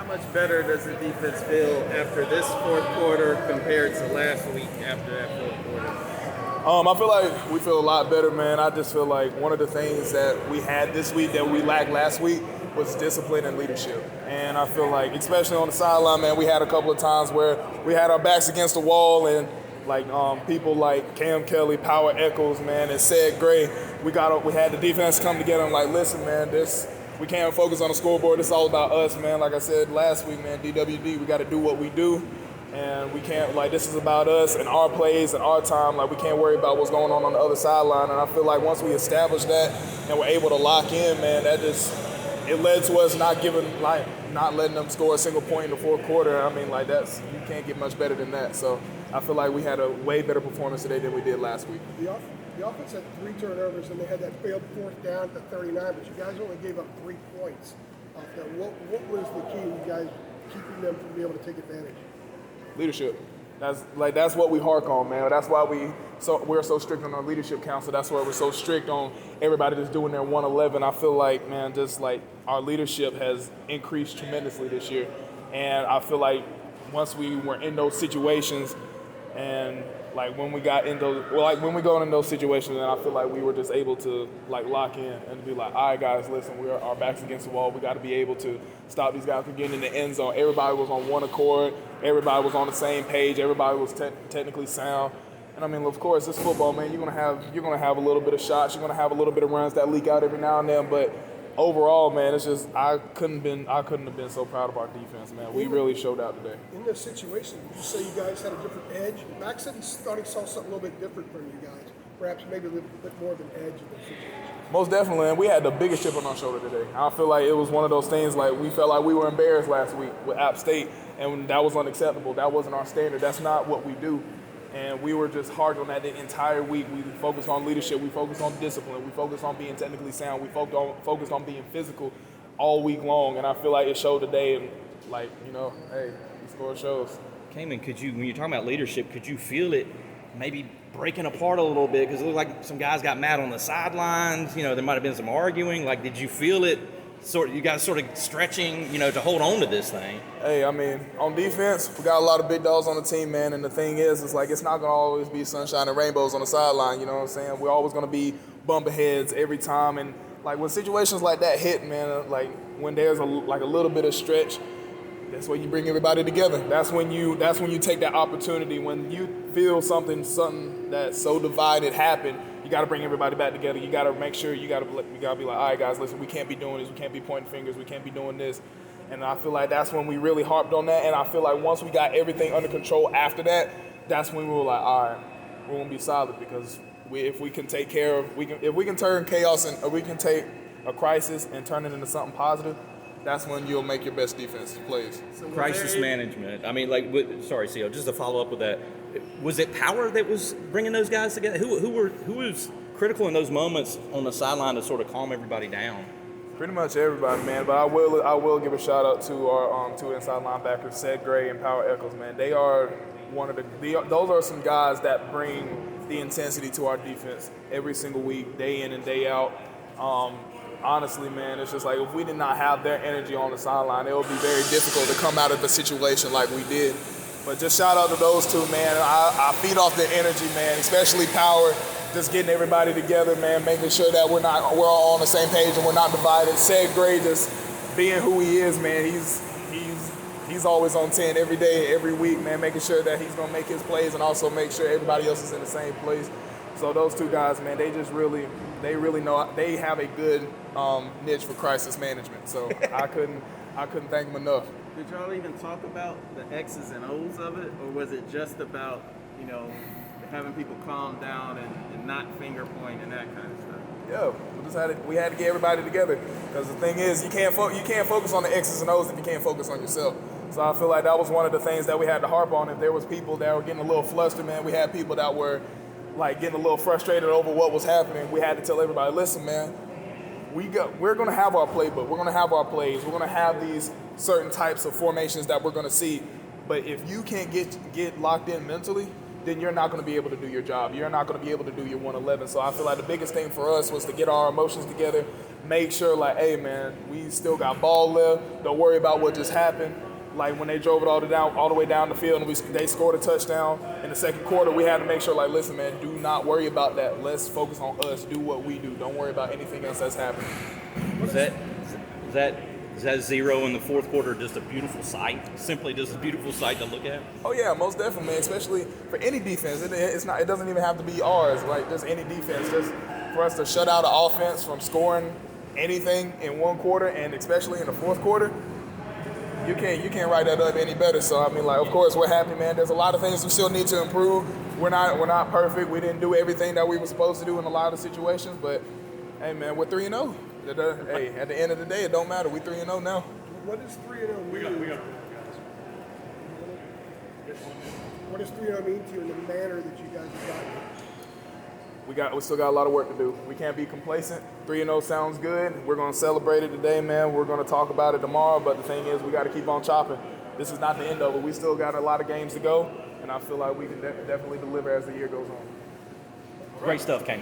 How much better does the defense feel after this fourth quarter compared to last week after that fourth quarter? I feel like we feel a lot better, man. I just feel like one of the things that we had this week that we lacked last week was discipline and leadership. And I feel like, especially on the sideline, man, we had a couple of times where we had our backs against the wall and people like Cam Kelly, Power Echols, man, and Ced Gray, we had the defense come together and like, listen, man, we can't focus on the scoreboard. It's all about us, man. Like I said last week, man, DWD, we got to do what we do. And we can't, this is about us and our plays and our time. We can't worry about what's going on the other sideline. And I feel like once we establish that and we're able to lock in, man, it led to us not letting them score a single point in the fourth quarter. I mean, you can't get much better than that. So I feel like we had a way better performance today than we did last week. The offense had 3 turnovers and they had that failed fourth down to 39, but you guys only gave up 3 points off that. What was the key to you guys keeping them from being able to take advantage? Leadership. That's what we hark on, man. That's why we're so strict on our leadership council. That's why we're so strict on everybody that's doing their 111. I feel like, man, our leadership has increased tremendously this year. And I feel like once we were in those situations and when we got in when we go in those situations, and I feel like we were just able to lock in and be like, all right, guys, listen, our backs against the wall. We got to be able to stop these guys from getting in the end zone. Everybody was on one accord. Everybody was on the same page. Everybody was technically sound. And I mean, of course, it's football, man. You're gonna have a little bit of shots. You're gonna have a little bit of runs that leak out every now and then. But overall, man, it's just I couldn't have been so proud of our defense, man. We really showed out today. In this situation, would you say you guys had a different edge? Max said he thought he saw something a little bit different from you guys. Perhaps maybe a little bit more of an edge in this situation. Most definitely, and we had the biggest chip on our shoulder today. I feel like it was one of those things we felt like we were embarrassed last week with App State, and that was unacceptable. That wasn't our standard. That's not what we do. And we were just hard on that the entire week. We focused on leadership. We focused on discipline. We focused on being technically sound. We focused on being physical all week long. And I feel like it showed today. And, hey, the score shows. Kaimon, when you're talking about leadership, could you feel it maybe breaking apart a little bit? Because it looked like some guys got mad on the sidelines. There might have been some arguing. Did you feel it? You guys sort of stretching, to hold on to this thing. Hey, I mean, on defense, we got a lot of big dogs on the team, man. And the thing is, it's not going to always be sunshine and rainbows on the sideline. You know what I'm saying? We're always going to be bumping heads every time. And when situations like that hit, man, when there's a little bit of stretch, that's when you bring everybody together. That's when you take that opportunity. When you feel something that's so divided happen, you got to bring everybody back together. You got to make sure you got to be like, all right, guys, listen, we can't be doing this. We can't be pointing fingers. We can't be doing this. And I feel like that's when we really harped on that. And I feel like once we got everything under control after that, that's when we were like, all right, we're gonna be solid because if we can take care of, if we can turn chaos or we can take a crisis and turn it into something positive, that's when you'll make your best defense plays. So crisis management. I mean, sorry, CO, just to follow up with that. Was it Power that was bringing those guys together? Who was critical in those moments on the sideline to sort of calm everybody down? Pretty much everybody, man. But I will give a shout out to our 2 inside linebackers, Ced Gray and Power Echols, man. They are those are some guys that bring the intensity to our defense every single week, day in and day out. Honestly, man, it's just if we did not have their energy on the sideline, it would be very difficult to come out of a situation like we did. But just shout out to those 2, man. I feed off their energy, man, especially Power, just getting everybody together, man, making sure that we're all on the same page and we're not divided. Ced Gray just being who he is, man, he's always on 10 every day, every week, man, making sure that he's going to make his plays and also make sure everybody else is in the same place. So those 2 guys, man, they really know, they have a good niche for crisis management. So I couldn't thank them enough. Did y'all even talk about the X's and O's of it, or was it just about, having people calm down and not finger point and that kind of stuff? Yeah, we had to get everybody together because the thing is, you can't focus on the X's and O's if you can't focus on yourself. So I feel like that was one of the things that we had to harp on. If there was people that were getting a little flustered, man, we had people that were getting a little frustrated over what was happening. We had to tell everybody, listen, man, we're going to have our playbook. We're going to have our plays. We're going to have these certain types of formations that we're going to see. But if you can't get locked in mentally, then you're not going to be able to do your job. You're not going to be able to do your 111. So I feel like the biggest thing for us was to get our emotions together, make sure, like, hey, man, we still got ball left. Don't worry about what just happened. Like, when they drove it all the way down the field and they scored a touchdown in the second quarter, we had to make sure, like, listen, man, do not worry about that. Let's focus on us. Do what we do. Don't worry about anything else that's happening. Is that zero in the fourth quarter just a beautiful sight? Simply just a beautiful sight to look at? Oh, yeah, most definitely, man, especially for any defense. It doesn't even have to be ours, like, just any defense. Just for us to shut out an offense from scoring anything in one quarter, and especially in the fourth quarter, you can't write that up any better. So I mean, like, of course, we're happy, man. There's a lot of things we still need to improve. We're not perfect. We didn't do everything that we were supposed to do in a lot of situations, but hey, man, we're 3-0. Hey, at the end of the day, it don't matter. We 3-0 now. What does 3-0 mean? What does 3-0 mean to you in the manner that you guys have gotten? We still got a lot of work to do. We can't be complacent. 3-0 sounds good. We're going to celebrate it today, man. We're going to talk about it tomorrow, but the thing is, we got to keep on chopping. This is not the end of it. We still got a lot of games to go, and I feel like we can definitely deliver as the year goes on. Great stuff, Kaimon.